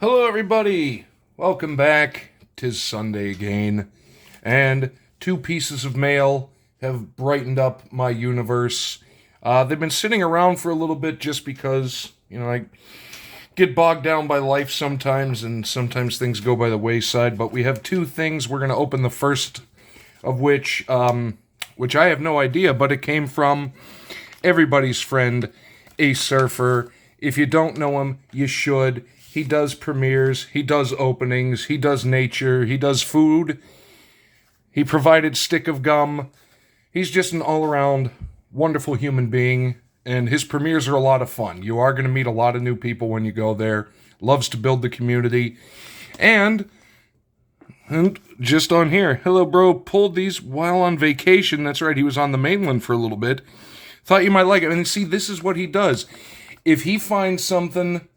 Hello, everybody. Welcome back. 'Tis Sunday again, and two pieces of mail have brightened up my universe. They've been sitting around for a little bit just because, I get bogged down by life sometimes, and sometimes things go by the wayside. But we have two things. We're going to open the first of which I have no idea, but it came from everybody's friend, a surfer. If you don't know him, you should. He does premieres, he does openings, he does nature, he does food. He provided stick of gum. He's just an all-around wonderful human being, and his premieres are a lot of fun. You are going to meet a lot of new people when you go there. Loves to build the community. And just on here, hello bro, pulled these while on vacation. That's right, he was on the mainland for a little bit. Thought you might like it. And see, this is what he does. If he finds something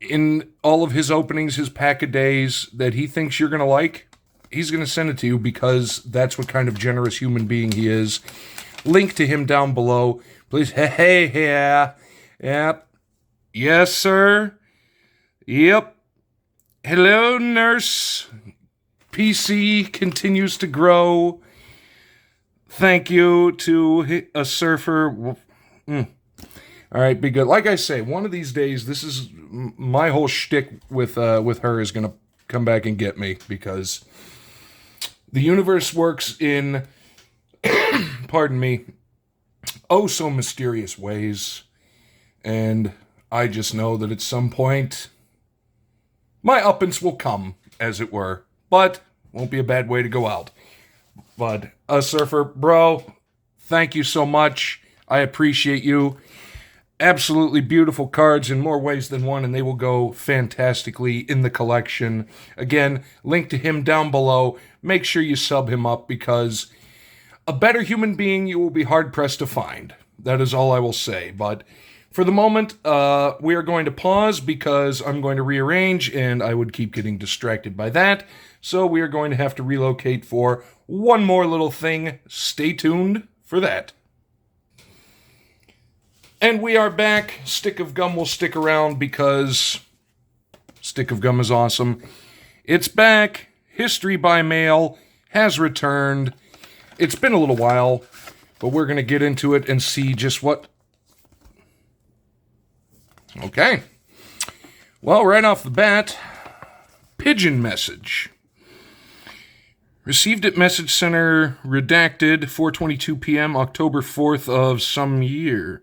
in all of his openings, his pack-a-days, that he thinks you're going to like, he's going to send it to you because that's what kind of generous human being he is. Link to him down below. Please. Hey, yeah. Yep. Yes, sir. Yep. Hello, nurse. PC continues to grow. Thank you to a surfer. All right, be good. Like I say, one of these days, this is my whole shtick with her is going to come back and get me, because the universe works in, pardon me, oh so mysterious ways, and I just know that at some point, my uppance will come, as it were, but won't be a bad way to go out. But a surfer, bro, thank you so much. I appreciate you. Absolutely beautiful cards in more ways than one, and they will go fantastically in the collection. Again, link to him down below. Make sure you sub him up, because a better human being you will be hard-pressed to find. That is all I will say. But for the moment, we are going to pause because I'm going to rearrange, and I would keep getting distracted by that. So we are going to have to relocate for one more little thing. Stay tuned for that. And we are back. Stick of Gum will stick around because Stick of Gum is awesome. It's back. History by mail has returned. It's been a little while, but we're going to get into it and see just what... Okay. Well, right off the bat, pigeon message. Received at Message Center, redacted, 4:22 p.m., October 4th of some year.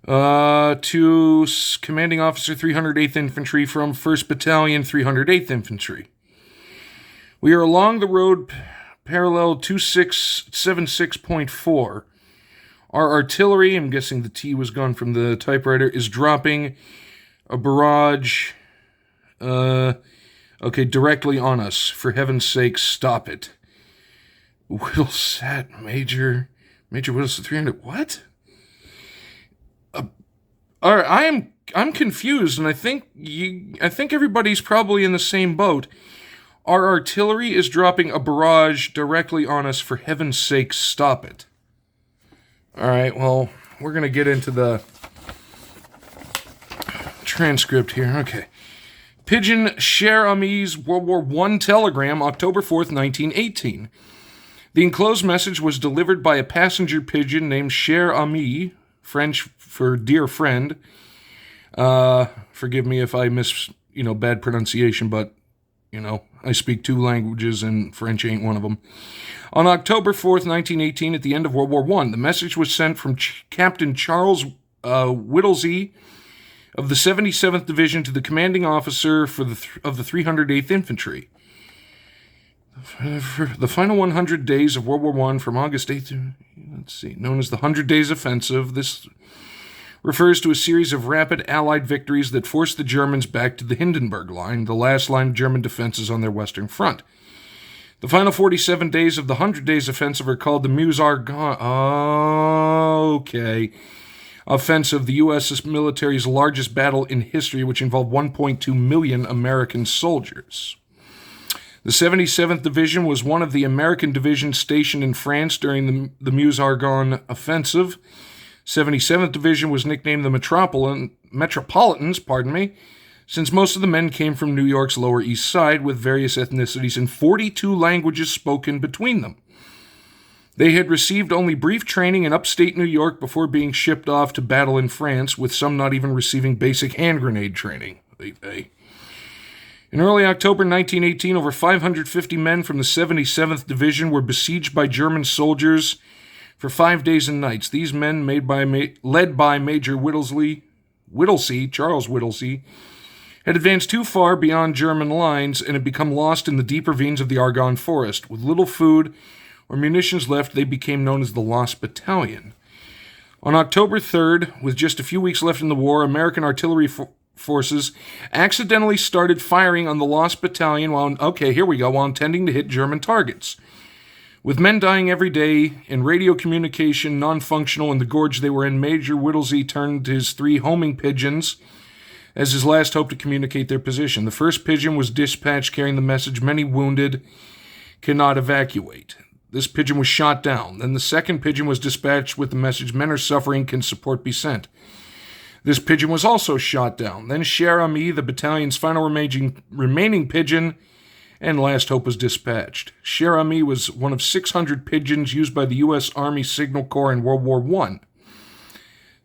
To Commanding Officer 308th Infantry from 1st Battalion 308th Infantry. We are along the road parallel 2676.4. Our artillery, I'm guessing the T was gone from the typewriter, is dropping a barrage, directly on us. For heaven's sake, stop it. Whittlesat, Major Whittlesat 300, what? All right, I'm confused, and I think everybody's probably in the same boat. Our artillery is dropping a barrage directly on us. For heaven's sake, stop it. All right, well, we're going to get into the transcript here. Okay. Pigeon Cher Amis World War I telegram, October 4th, 1918. The enclosed message was delivered by a passenger pigeon named Cher Ami, French for dear friend. Forgive me if I miss, bad pronunciation, but, I speak two languages and French ain't one of them. On October 4th, 1918, at the end of World War I, the message was sent from Captain Charles Whittlesey of the 77th Division to the commanding officer of the 308th Infantry. For the final 100 days of World War I, from August 8th, known as the 100 Days Offensive, this refers to a series of rapid Allied victories that forced the Germans back to the Hindenburg Line, the last line of German defenses on their western front. The final 47 days of the 100 Days Offensive are called the Meuse-Argonne Offensive, the U.S. military's largest battle in history, which involved 1.2 million American soldiers. The 77th Division was one of the American divisions stationed in France during the Meuse-Argonne Offensive. 77th Division was nicknamed the Metropolitans, since most of the men came from New York's Lower East Side with various ethnicities and 42 languages spoken between them. They had received only brief training in upstate New York before being shipped off to battle in France, with some not even receiving basic hand grenade training. In early October 1918, over 550 men from the 77th Division were besieged by German soldiers for 5 days and nights. These men, led by Major Charles Whittlesey, had advanced too far beyond German lines and had become lost in the deep ravines of the Argonne Forest. With little food or munitions left, they became known as the Lost Battalion. On October 3rd, with just a few weeks left in the war, American artillery forces accidentally started firing on the Lost Battalion while intending to hit German targets. With men dying every day and radio communication non-functional in the gorge they were in, Major Whittlesey turned to his 3 homing pigeons as his last hope to communicate their position. The first pigeon was dispatched carrying the message, "Many wounded, cannot evacuate." This pigeon was shot down. Then the second pigeon was dispatched with the message, "Men are suffering, can support be sent?" This pigeon was also shot down. Then Cher Ami, the battalion's final remaining pigeon, and last hope, was dispatched. Cher Ami was one of 600 pigeons used by the U.S. Army Signal Corps in World War I.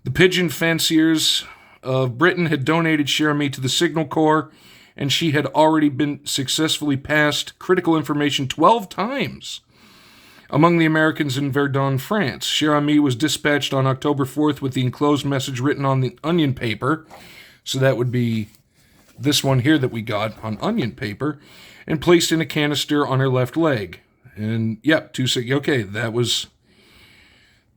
The pigeon fanciers of Britain had donated Cher Ami to the Signal Corps, and she had already been successfully passed critical information 12 times among the Americans in Verdun, France. Cher Ami was dispatched on October 4th with the enclosed message written on the onion paper. So that would be this one here that we got on onion paper, and placed in a canister on her left leg. And, that was...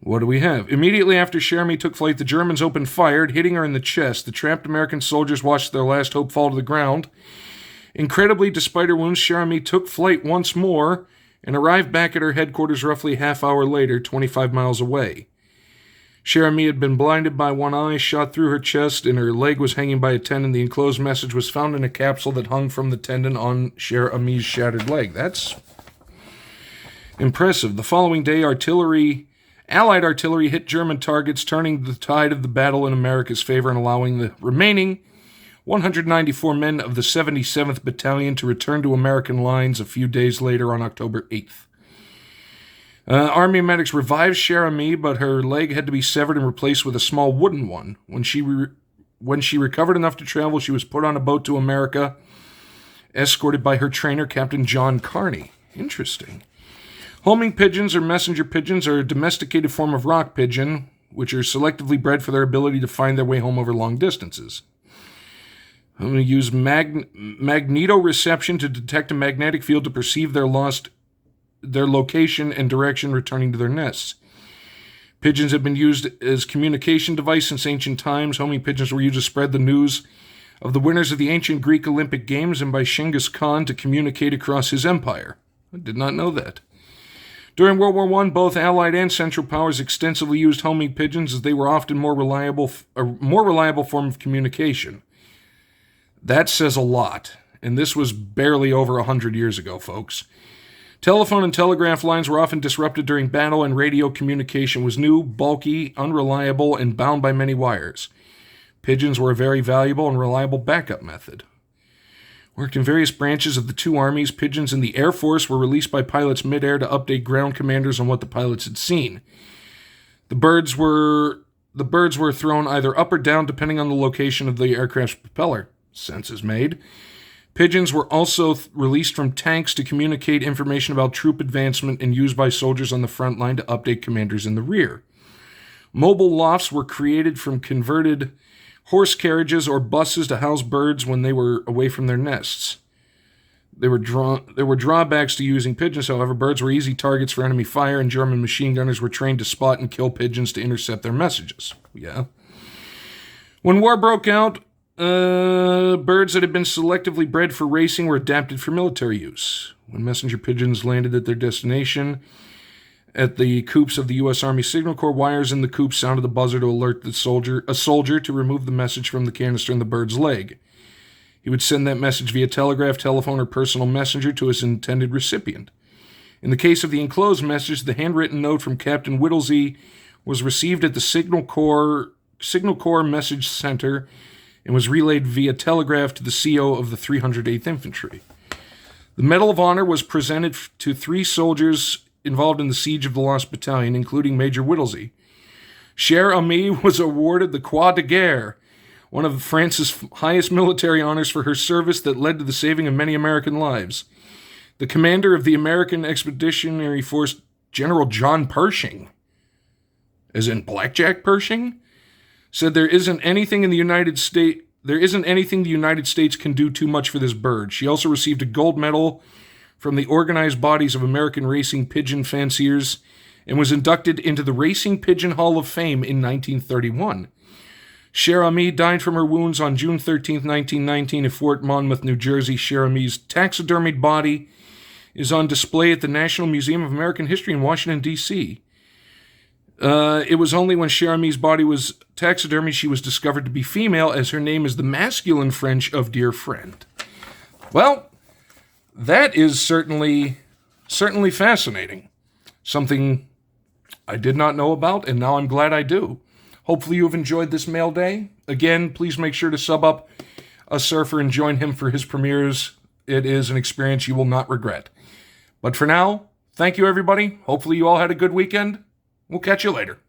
What do we have? Immediately after Cher Ami took flight, the Germans opened fire, hitting her in the chest. The trapped American soldiers watched their last hope fall to the ground. Incredibly, despite her wounds, Cher Ami took flight once more and arrived back at her headquarters roughly a half hour later, 25 miles away. Cher Ami had been blinded by one eye, shot through her chest, and her leg was hanging by a tendon. The enclosed message was found in a capsule that hung from the tendon on Cher Ami's shattered leg. That's impressive. The following day, Allied artillery hit German targets, turning the tide of the battle in America's favor and allowing the remaining 194 men of the 77th Battalion to return to American lines a few days later on October 8th. Army medics revived Cher Ami, but her leg had to be severed and replaced with a small wooden one. When she recovered enough to travel, she was put on a boat to America, escorted by her trainer, Captain John Carney. Interesting. Homing pigeons or messenger pigeons are a domesticated form of rock pigeon, which are selectively bred for their ability to find their way home over long distances. I'm going to use magnetoreception to detect a magnetic field to perceive their location and direction returning to their nests. Pigeons have been used as communication device since ancient times. Homing pigeons were used to spread the news of the winners of the ancient Greek Olympic Games and by Genghis Khan to communicate across his empire. I did not know that. During World War I, both Allied and Central Powers extensively used homing pigeons as they were often a more reliable form of communication. That says a lot, and this was barely over 100 years ago, folks. Telephone and telegraph lines were often disrupted during battle, and radio communication was new, bulky, unreliable, and bound by many wires. Pigeons were a very valuable and reliable backup method. Worked in various branches of the two armies, pigeons in the Air Force were released by pilots midair to update ground commanders on what the pilots had seen. The birds were thrown either up or down depending on the location of the aircraft's propeller. Sense is made. Pigeons were also released from tanks to communicate information about troop advancement and used by soldiers on the front line to update commanders in the rear. Mobile lofts were created from converted horse carriages or buses to house birds when they were away from their nests. There were drawbacks to using pigeons, however. Birds were easy targets for enemy fire, and German machine gunners were trained to spot and kill pigeons to intercept their messages. Yeah. When war broke out, birds that had been selectively bred for racing were adapted for military use. When messenger pigeons landed at their destination, at the coops of the U.S. Army Signal Corps, wires in the coop sounded the buzzer to alert a soldier to remove the message from the canister in the bird's leg. He would send that message via telegraph, telephone, or personal messenger to his intended recipient. In the case of the enclosed message, the handwritten note from Captain Whittlesey was received at the Signal Corps Message Center and was relayed via telegraph to the CO of the 308th Infantry. The Medal of Honor was presented to 3 soldiers involved in the siege of the Lost Battalion, including Major Whittlesey. Cher Ami was awarded the Croix de Guerre, one of France's highest military honors for her service that led to the saving of many American lives. The commander of the American Expeditionary Force, General John Pershing, as in Blackjack Pershing, said there isn't anything the United States can do too much for this bird. She also received a gold medal from the organized bodies of American racing pigeon fanciers and was inducted into the Racing Pigeon Hall of Fame in 1931. Cher Ami died from her wounds on June 13, 1919 at Fort Monmouth, New Jersey. Cher Ami's taxidermied body is on display at the National Museum of American History in Washington, D.C. It was only when Cher Ami's body was taxidermied she was discovered to be female, as her name is the masculine French of dear friend. Well, that is certainly fascinating. Something I did not know about, and now I'm glad I do. Hopefully you've enjoyed this mail day. Again, please make sure to sub up a surfer and join him for his premieres. It is an experience you will not regret. But for now, thank you, everybody. Hopefully you all had a good weekend. We'll catch you later.